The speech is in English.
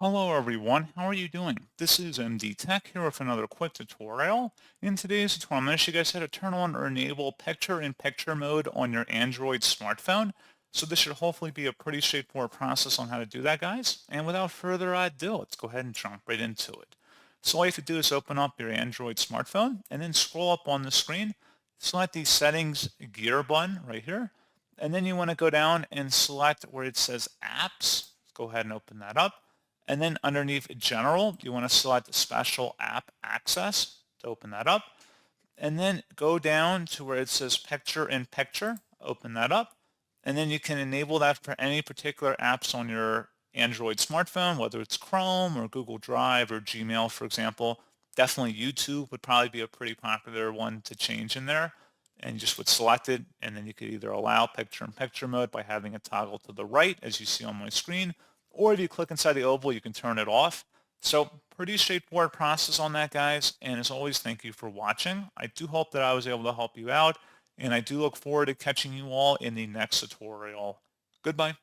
Hello everyone, how are you doing? This is MD Tech here with another quick tutorial. In today's tutorial, I'm going to show you guys how to turn on or enable picture-in-picture mode on your Android smartphone. So this should hopefully be a pretty straightforward process on how to do that, guys. And without further ado, let's go ahead and jump right into it. So all you have to do is open up your Android smartphone and then scroll up on the screen, select the settings gear button right here, and then you want to go down and select where it says apps. Go ahead and open that up. And then underneath general, you want to select special app access to open that up. And then go down to where it says picture in picture, open that up. And then you can enable that for any particular apps on your Android smartphone, whether it's Chrome or Google Drive or Gmail, for example. Definitely YouTube would probably be a pretty popular one to change in there. And you just would select it, and then you could either allow picture-in-picture mode by having it toggle to the right, as you see on my screen, or if you click inside the oval, you can turn it off. So pretty straightforward process on that, guys. And as always, thank you for watching. I do hope that I was able to help you out, and I do look forward to catching you all in the next tutorial. Goodbye.